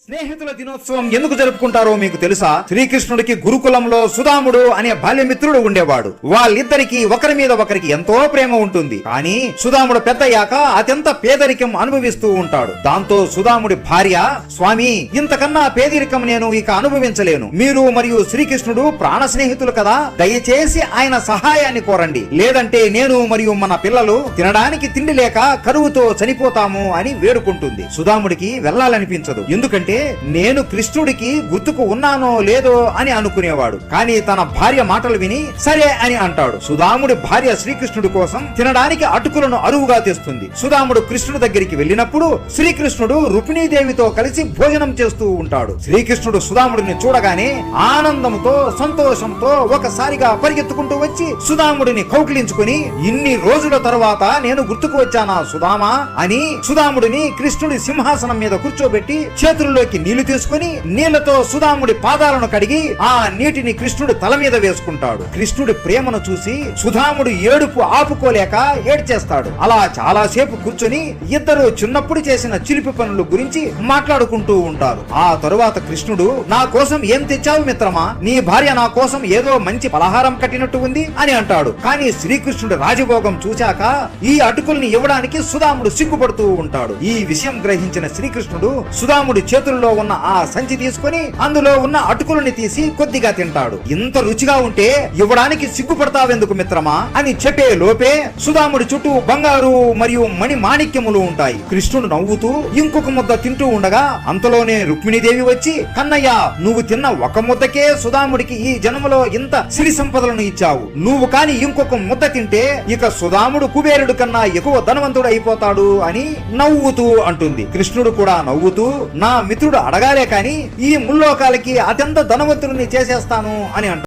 స్నేహితుల దినోత్సవం ఎందుకు జరుపుకుంటారో మీకు తెలుసా? శ్రీకృష్ణుడికి గురుకులంలో సుధాముడు అనే బాల్యమిత్రుడు ఉండేవాడు. వాళ్ళిద్దరికి ఒకరి మీద ఒకరికి ఎంతో ప్రేమ ఉంటుంది. కానీ సుధాముడు పెద్దయ్యాక అత్యంత పేదరికం అనుభవిస్తూ ఉంటాడు. దాంతో సుధాముడి భార్య, స్వామి, ఇంతకన్నా పేదరికం నేను ఇక అనుభవించలేను. మీరు మరియు శ్రీకృష్ణుడు ప్రాణ స్నేహితులు కదా, దయచేసి ఆయన సహాయాన్ని కోరండి, లేదంటే నేను మరియు మన పిల్లలు తినడానికి తిండి లేక కరువుతో చనిపోతాము అని వేడుకుంటుంది. సుధాముడికి వెళ్లాలనిపించదు. ఎందుకంటే నేను కృష్ణుడికి గుర్తుకు ఉన్నానో లేదో అని అనుకునేవాడు. కానీ తన భార్య మాటలు విని సరే అని అంటాడు. సుధాముడి భార్య శ్రీకృష్ణుడి కోసం తినడానికి అటుకులను అరువుగా తెస్తుంది. సుధాముడు కృష్ణుడి దగ్గరికి వెళ్ళినప్పుడు శ్రీకృష్ణుడు రుక్మిణీదేవితో కలిసి భోజనం చేస్తూ ఉంటాడు. శ్రీకృష్ణుడు సుధాముడిని చూడగానే ఆనందంతో సంతోషంతో ఒకసారిగా పరిగెత్తుకుంటూ వచ్చి సుధాముడిని కౌగిలించుకుని, ఇన్ని రోజుల తరువాత నేను గుర్తుకు వచ్చానా సుధామా అని సుధాముడిని కృష్ణుడి సింహాసనం మీద కూర్చోబెట్టి చేతుల్లో నీళ్లు తీసుకుని నీళ్లతో సుధాముడి పాదాలను కడిగి ఆ నీటిని కృష్ణుడి తల మీద వేసుకుంటాడు. కృష్ణుడి ప్రేమను చూసి సుధాముడు ఏడుపు ఆపుకోలేక ఏడ్చేస్తాడు. అలా చాలాసేపు కూర్చొని ఇద్దరు చిన్నప్పుడు చేసిన చిలిపి పనుల గురించి మాట్లాడుకుంటూ ఉంటారు. ఆ తరువాత కృష్ణుడు, నా కోసం ఏం తెచ్చావు మిత్రమా? నీ భార్య నా కోసం ఏదో మంచి పలహారం కట్టినట్టు ఉంది అని అంటాడు. కానీ శ్రీకృష్ణుడి రాజభోగం చూశాక ఈ అటుకుల్ని ఇవ్వడానికి సుధాముడు సిగ్గుపడుతూ ఉంటాడు. ఈ విషయం గ్రహించిన శ్రీకృష్ణుడు సుధాముడి చేతుల్లో ఉన్న ఆ సంచి తీసుకుని అందులో ఉన్న అటుకులని తీసి కొద్దిగా తింటాడు. ఇంత రుచిగా ఉంటే ఇవ్వడానికి సిగ్గుపడతావెందుకు మిత్రమా అని చెప్పే లోపే సుధాముడి చుట్టూ బంగారు మరియు మణి మాణిక్యములు ఉంటాయి. కృష్ణుడు నవ్వుతూ ఇంకొక ముద్ద తింటూ ఉండగా అంతలోనే రుక్మిణీదేవి వచ్చి, కన్నయ్య, నువ్వు తిన్న ఒక ముద్దకే సుధాముడికి ఈ జన్మలో ఇంత సిరి సంపదలను ఇచ్చావు. నువ్వు కాని ఇంకొక ముద్ద తింటే ఇక సుధాముడు కుబేరుడు కన్నా ఎక్కువ ధనవంతుడు అయిపోతాడు అని నవ్వుతూ అంటుంది. కృష్ణుడు కూడా నవ్వుతూ, నా మిత్రుడు అడగాలే కానీ ఈ ముల్లోకాలకి అత్యంత ధనవంతుడిని చేసేస్తాను అని అంటాడు.